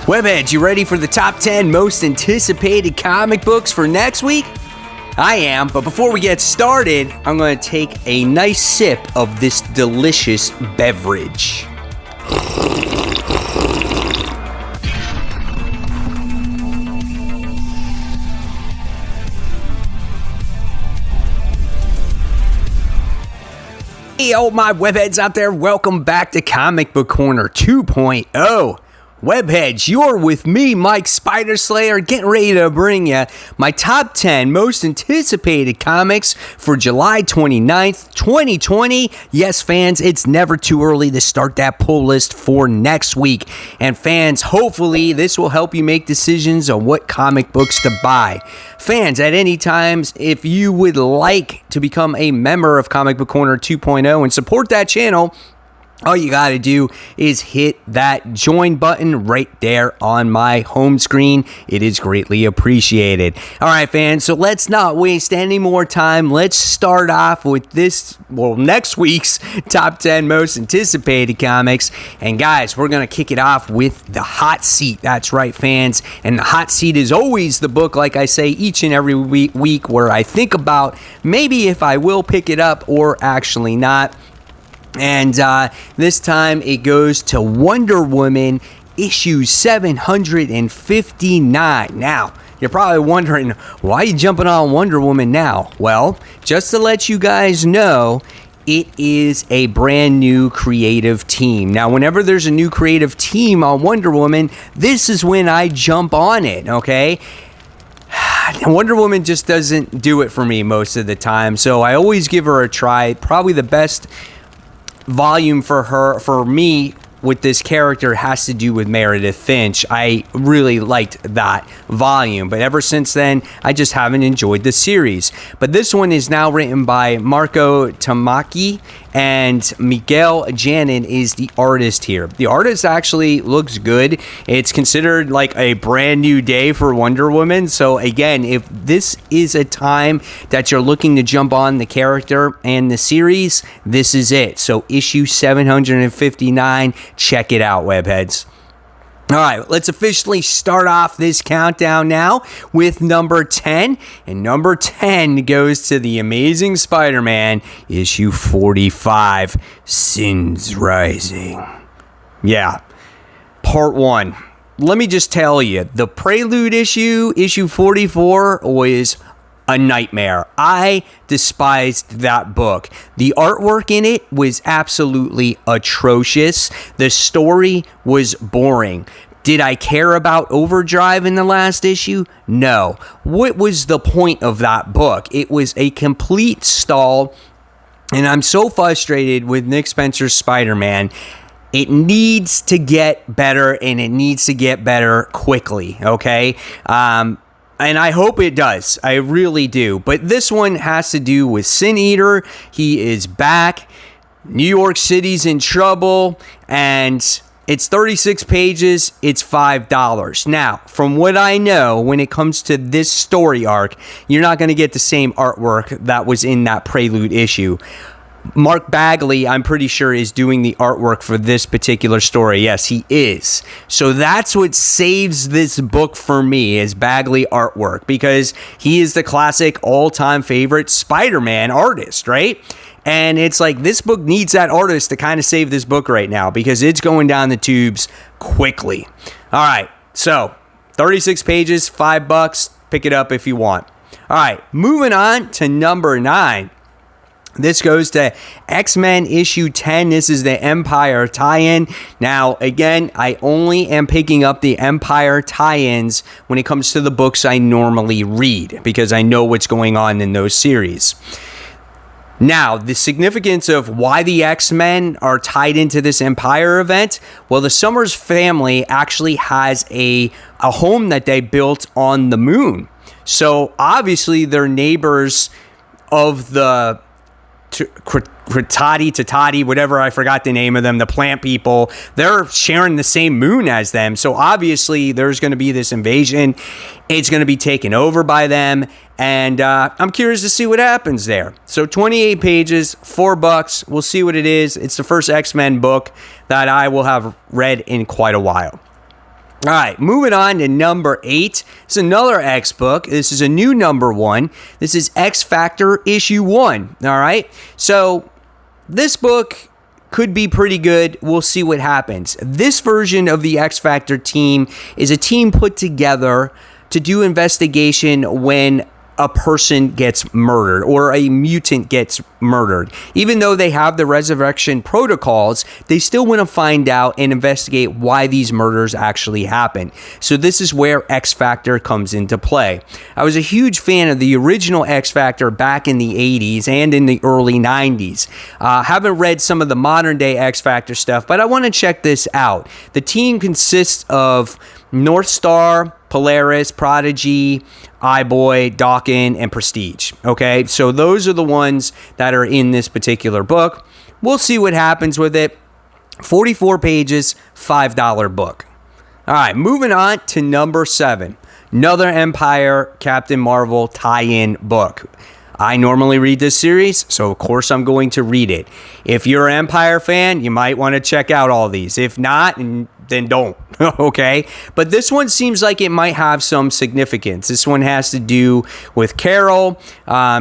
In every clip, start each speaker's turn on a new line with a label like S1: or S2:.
S1: Webheads, you ready for the top 10 most anticipated comic books for next week? I am, but before we get started, I'm going to take a nice sip of this delicious beverage. Hey, all my webheads out there, welcome back to Comic Book Corner 2.0. Webheads, you're with me, Mike Spider Slayer, getting ready to bring you my top 10 most anticipated comics for July 29th, 2020. Yes, fans, it's never too early to start that pull list for next week. And fans, hopefully this will help you make decisions on what comic books to buy. Fans, at any times, if you would like to become a member of Comic Book Corner 2.0 and support that channel, all you got to do is hit that join button right there on my home screen. It is greatly appreciated. All right, fans, so let's not waste any more time. Let's start off with next week's top 10 most anticipated comics. And guys, we're going to kick it off with the hot seat. That's right, fans. And the hot seat is always the book, like I say, each and every week where I think about maybe if I will pick it up or actually not. And this time it goes to Wonder Woman issue 759. Now, you're probably wondering, why are you jumping on Wonder Woman now? Well, just to let you guys know, it is a brand new creative team. Now, whenever there's a new creative team on Wonder Woman, this is when I jump on it, okay? Wonder Woman just doesn't do it for me most of the time, so I always give her a try. Probably the best volume for me with this character has to do with Meredith Finch. I really liked that volume, but ever since then I just haven't enjoyed the series. But this one is now written by Marco Tamaki, and Miguel Janin is the artist here. The artist actually looks good. It's considered like a brand new day for Wonder Woman. So again, if this is a time that you're looking to jump on the character and the series, this is it. So issue 759, check it out, webheads. All right, let's officially start off this countdown now with number 10. And number 10 goes to The Amazing Spider-Man, issue 45, Sins Rising. Yeah, part 1. Let me just tell you, the Prelude issue 44, was a nightmare. I despised that book. The artwork in it was absolutely atrocious. The story was boring. Did I care about Overdrive in the last issue? No. What was the point of that book? It was a complete stall, and I'm so frustrated with Nick Spencer's Spider-Man. It needs to get better, and it needs to get better quickly, okay? And I hope it does. I really do. But this one has to do with Sin Eater. He is back. New York City's in trouble. And it's 36 pages. It's $5. Now, from what I know, when it comes to this story arc, you're not going to get the same artwork that was in that Prelude issue. Mark Bagley, I'm pretty sure, is doing the artwork for this particular story. Yes, he is. So that's what saves this book for me, is Bagley artwork, because he is the classic all-time favorite Spider-Man artist, right? And it's like, this book needs that artist to kind of save this book right now, because it's going down the tubes quickly. All right, so 36 pages, $5. Pick it up if you want. All right, moving on to number 9. This goes to X-Men issue 10. This is the Empire tie-in. Now, again, I only am picking up the Empire tie-ins when it comes to the books I normally read, because I know what's going on in those series. Now, the significance of why the X-Men are tied into this Empire event, well, the Summers family actually has a home that they built on the moon. So, obviously, they're neighbors of the Tatati, whatever, I forgot the name of them, the plant people. They're sharing the same moon as them. So obviously there's going to be this invasion. It's going to be taken over by them. And I'm curious to see what happens there. So 28 pages, $4. We'll see what it is. It's the first X-Men book that I will have read in quite a while. All right, moving on to number 8. It's another X book. This is a new number 1. This is XFactor issue 1. All right, so this book could be pretty good. We'll see what happens. This version of the XFactor team is a team put together to do investigation when a person gets murdered or a mutant gets murdered. Even though they have the resurrection protocols, they still want to find out and investigate why these murders actually happen. So this is where XFactor comes into play. I was a huge fan of the original XFactor back in the 80s and in the early 90s. Haven't read some of the modern day XFactor stuff, but I want to check this out. The team consists of North Star, Polaris, Prodigy, iBoy, Dawkins, and Prestige. Okay, so those are the ones that are in this particular book. We'll see what happens with it. 44 pages, $5 book. All right, moving on to number 7. Another Empire Captain Marvel tie-in book. I normally read this series, so of course I'm going to read it. If you're an Empire fan, you might want to check out all these. If not, then don't, okay? But this one seems like it might have some significance. This one has to do with Carol.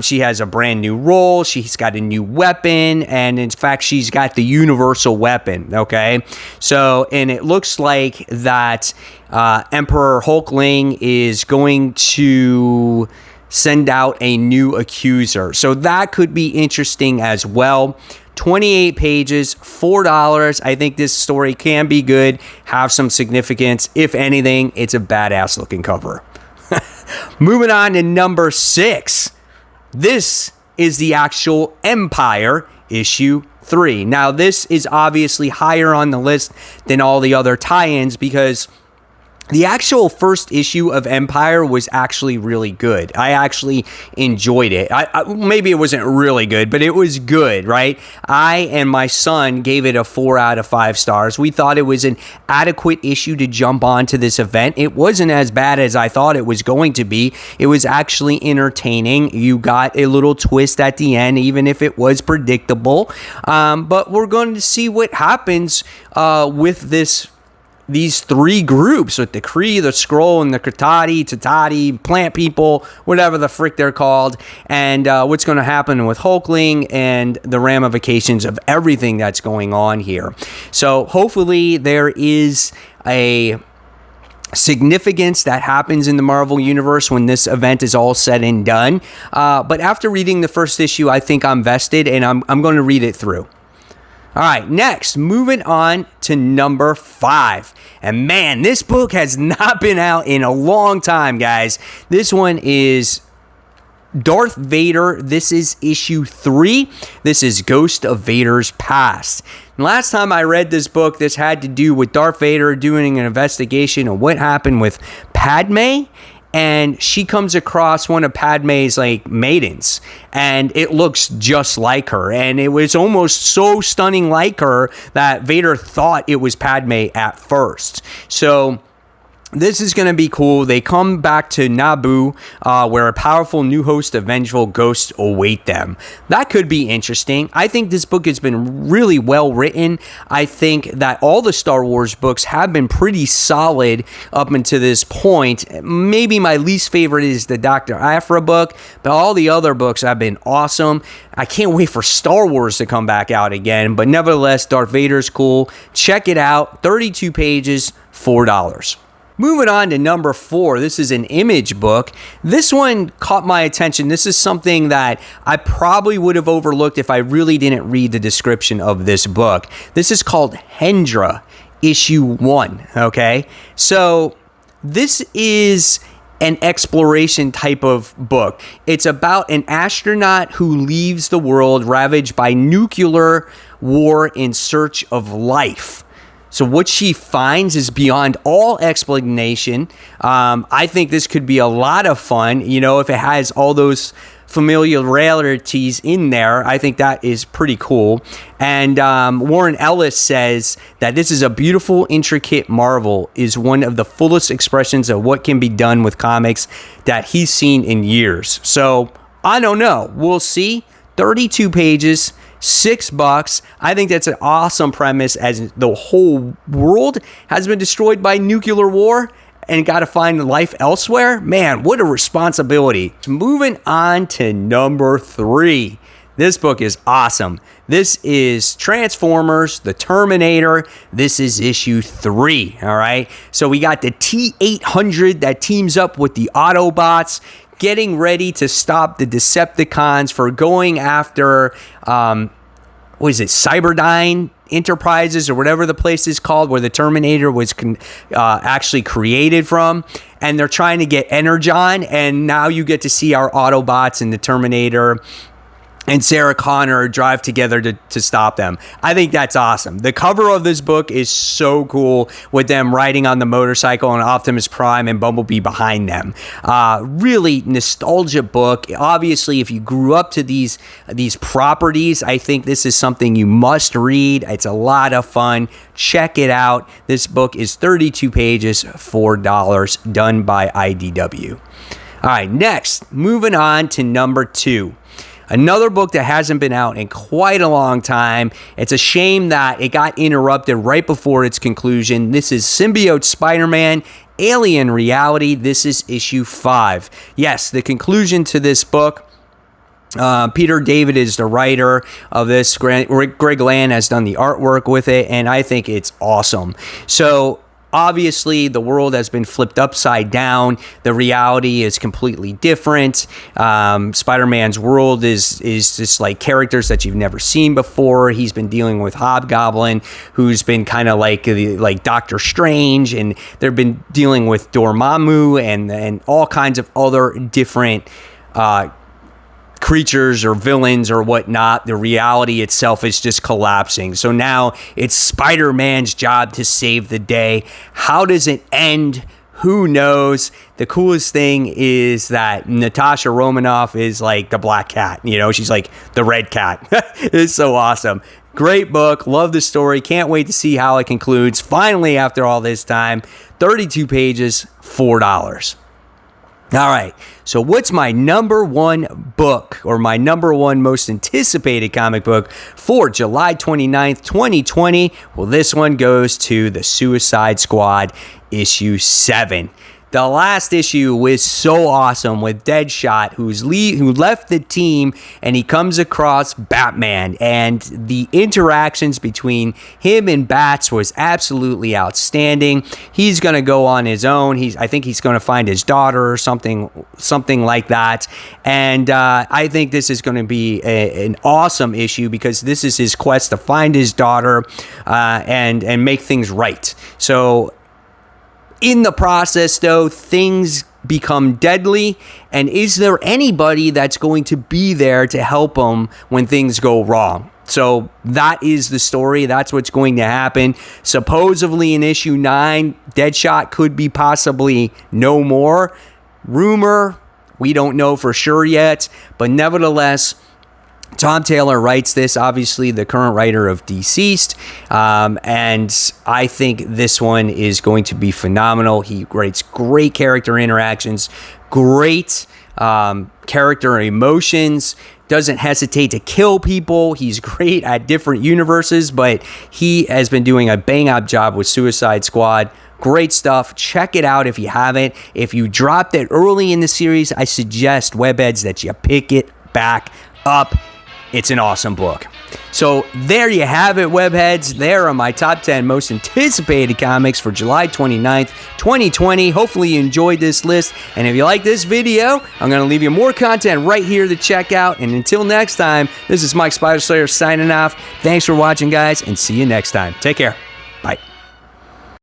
S1: She has a brand new role. She's got a new weapon, and in fact, she's got the universal weapon, okay? So, and it looks like that Emperor Hulkling is going to send out a new accuser. So that could be interesting as well. 28 pages, $4. I think this story can be good, have some significance. If anything, it's a badass looking cover. Moving on to number 6. This is the actual Empire issue 3. Now, this is obviously higher on the list than all the other tie-ins because the actual first issue of Empire was actually really good. I actually enjoyed it. Maybe it wasn't really good, but it was good, right? I and my son gave it a 4 out of 5 stars. We thought it was an adequate issue to jump onto this event. It wasn't as bad as I thought it was going to be. It was actually entertaining. You got a little twist at the end, even if it was predictable. But we're going to see what happens with these 3 groups, with the Kree, the Skrull, and the Tatati, plant people, whatever the frick they're called, and what's going to happen with Hulkling and the ramifications of everything that's going on here. So hopefully there is a significance that happens in the Marvel Universe when this event is all said and done. But after reading the first issue, I think I'm vested, and I'm going to read it through. All right, next, moving on to number 5. And man, this book has not been out in a long time, guys. This one is Darth Vader. This is issue 3. This is Ghost of Vader's Past. And last time I read this book, this had to do with Darth Vader doing an investigation of what happened with Padme. And she comes across one of Padme's maidens, and it looks just like her. And it was almost so stunning like her that Vader thought it was Padme at first. So this is going to be cool. They come back to Naboo, where a powerful new host of vengeful ghosts await them. That could be interesting. I think this book has been really well written. I think that all the Star Wars books have been pretty solid up until this point. Maybe my least favorite is the Dr. Aphra book, but all the other books have been awesome. I can't wait for Star Wars to come back out again, but nevertheless, Darth Vader's cool. Check it out. 32 pages, $4. Moving on to number 4, this is an Image book. This one caught my attention. This is something that I probably would have overlooked if I really didn't read the description of this book. This is called Hendra, issue 1, okay? So this is an exploration type of book. It's about an astronaut who leaves the world ravaged by nuclear war in search of life. So what she finds is beyond all explanation. I think this could be a lot of fun. You know, if it has all those familiarities in there, I think that is pretty cool. And Warren Ellis says that this is a beautiful, intricate marvel, is one of the fullest expressions of what can be done with comics that he's seen in years. So I don't know. We'll see. 32 pages, $6. I think that's an awesome premise, as the whole world has been destroyed by nuclear war and got to find life elsewhere. Man, what a responsibility. Moving on to number 3. This book is awesome. This is Transformers, the Terminator. This is issue 3, all right? So we got the T-800 that teams up with the Autobots, getting ready to stop the Decepticons for going after, Cyberdyne Enterprises, or whatever the place is called, where the Terminator was actually created from. And they're trying to get Energon, and now you get to see our Autobots and the Terminator and Sarah Connor drive together to stop them. I think that's awesome. The cover of this book is so cool, with them riding on the motorcycle and Optimus Prime and Bumblebee behind them. Really nostalgia book. Obviously, if you grew up to these properties, I think this is something you must read. It's a lot of fun. Check it out. This book is 32 pages, $4, done by IDW. All right, next, moving on to number 2. Another book that hasn't been out in quite a long time. It's a shame that it got interrupted right before its conclusion. This is Symbiote Spider-Man, Alien Reality. This is issue 5. Yes, the conclusion to this book. Peter David is the writer of this. Greg Land has done the artwork with it, and I think it's awesome. So, obviously, the world has been flipped upside down. The reality is completely different. Spider-Man's world is just like characters that you've never seen before. He's been dealing with Hobgoblin, who's been kind of like Doctor Strange, and they've been dealing with Dormammu and all kinds of other different creatures or villains or whatnot. The reality itself is just collapsing. So now it's Spider-Man's job to save the day. How does it end? Who knows? The coolest thing is that Natasha Romanoff is like the black cat. You know, she's like the red cat. It's so awesome. Great book. Love the story. Can't wait to see how it concludes. Finally, after all this time, 32 pages, $4. All right, so what's my number 1 book, or my number 1 most anticipated comic book for July 29th, 2020? Well, this one goes to the Suicide Squad issue 7. The last issue was so awesome, with Deadshot, who left the team, and he comes across Batman, and the interactions between him and Bats was absolutely outstanding. He's going to go on his own. I think he's going to find his daughter or something like that. And I think this is going to be an awesome issue, because this is his quest to find his daughter and make things right. So, in the process, though, things become deadly. And is there anybody that's going to be there to help him when things go wrong? So that is the story. That's what's going to happen. Supposedly in issue 9, Deadshot could be possibly no more. Rumor, we don't know for sure yet. But nevertheless, Tom Taylor writes this, obviously the current writer of Deceased, and I think this one is going to be phenomenal. He writes great character interactions, great character emotions, doesn't hesitate to kill people. He's great at different universes, but he has been doing a bang-up job with Suicide Squad. Great stuff. Check it out if you haven't. If you dropped it early in the series, I suggest, webheads, that you pick it back up. It's an awesome book. So there you have it, webheads. There are my top 10 most anticipated comics for July 29th, 2020. Hopefully you enjoyed this list. And if you like this video, I'm going to leave you more content right here to check out. And until next time, this is Mike Spider Slayer signing off. Thanks for watching, guys, and see you next time. Take care.